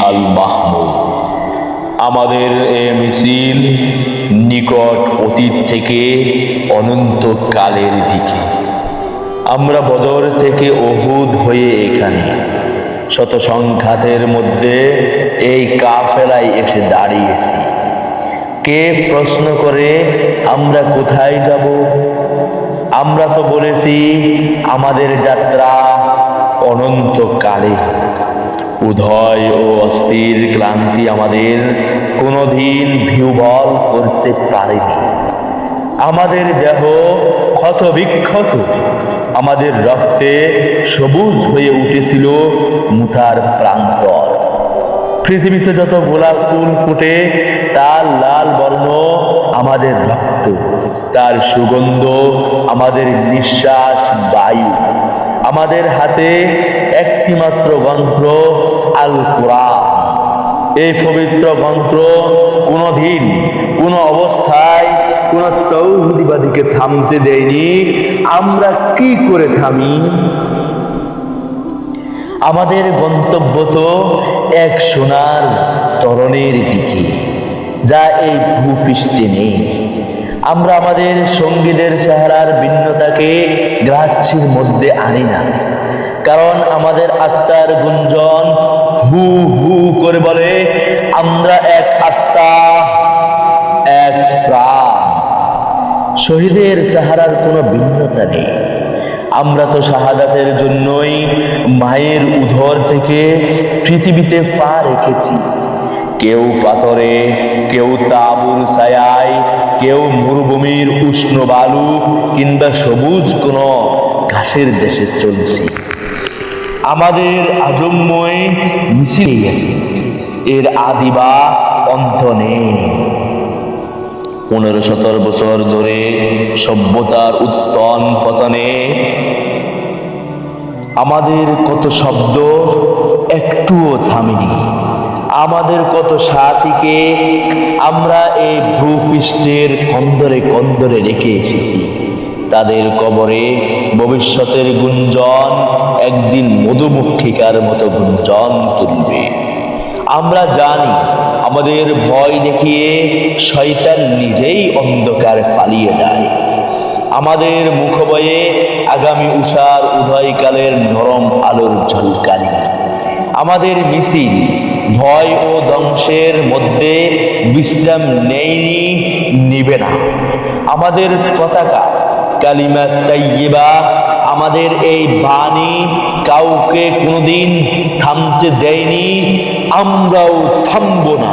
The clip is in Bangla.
আল মাহমুদ। আমাদের এ মিছিল নিকট অতীত থেকে অনন্তকালের দিকে। আমরা বদর থেকে উহুদ হয়ে এখানে শত সংঘাতের মধ্যে এই কাফেলায় এসে দাঁড়িয়েছি। কে প্রশ্ন করে আমরা কোথায় যাব? আমরা তো বলেছি আমাদের যাত্রা অনন্তকালে। উদয় ও অস্থির ক্লান্তি আমাদের কোনোদিন বিহ্বল করতে পারেনি। আমাদের দেহ ক্ষত বিক্ষত, আমাদের রক্তে সবুজ হয়ে উঠেছিল মুথার প্রান্তর। পৃথিবীতে যত গোলাপ ফুল ফুটে তার লাল বর্ণ আমাদের রক্ত, তার সুগন্ধ আমাদের নিঃশ্বাস বায়ু। আমাদের হাতে একটি মাত্র গ্রন্থ আল কোরআন। এই পবিত্র গ্রন্থ কোনোদিন কোনো অবস্থায় কোন তাওহীদবাদীকে থামতে দেয়নি। আমরা কি করে থামি? আমাদের গন্তব্য তো এক সোনার তরণের দিকে, যা এই ভূপৃষ্ঠে নেই। আমরা আমাদের সঙ্গীদের চেহারার ভিন্নতাকে গ্রাহ্যের মধ্যে আনি না, কারণ আমাদের আত্মার গুঞ্জন হু হু করে বলে, আমরা এক আত্মা, এক প্রাণ। শহীদের চেহারার কোনো ভিন্নতা নেই। আমরা তো শাহাদাতের জন্যই মায়ের উদর থেকে পৃথিবীতে পা রেখেছি। কেউ পাথরে, কেউ তাঁবুর ছায়ায়, কেউ মরুভূমির উষ্ণ বালু কিংবা সবুজ কোনো ঘাসের দেশে চলছি। আমাদের আজন্ময় মিছিল গেছে, এর আদি বা অন্ত নেই। 15-17 বছর ধরে সভ্যতার উত্থান পতনে আমাদের কত শব্দ একটুও থামেনি। আমাদের কত সাথীকে আমরা এই ভূপৃষ্ঠের কন্দরে কন্দরে রেখে এসেছি। তাদের কবরে ভবিষ্যতের গুঞ্জন একদিন মধুমক্ষিকার মতো গুঞ্জন তুলবে। আমরা জানি আমাদের ভয় দেখিয়ে শয়তান নিজেই অন্ধকার ফালিয়ে যায়। আমাদের মুখবয়ে আগামী উষার উদয়কালের নরম আলোর ঝলকানি। আমাদের মিছিল ভয় ও ধ্বংসের মধ্যে বিশ্রাম নেয়নি, নিবে না। আমাদের পতাকা কালিমা তাইয়্যিবা, আমাদের এই বাণী কাউকে কোনোদিন থামতে দেয়নি, আমরাও থামব না।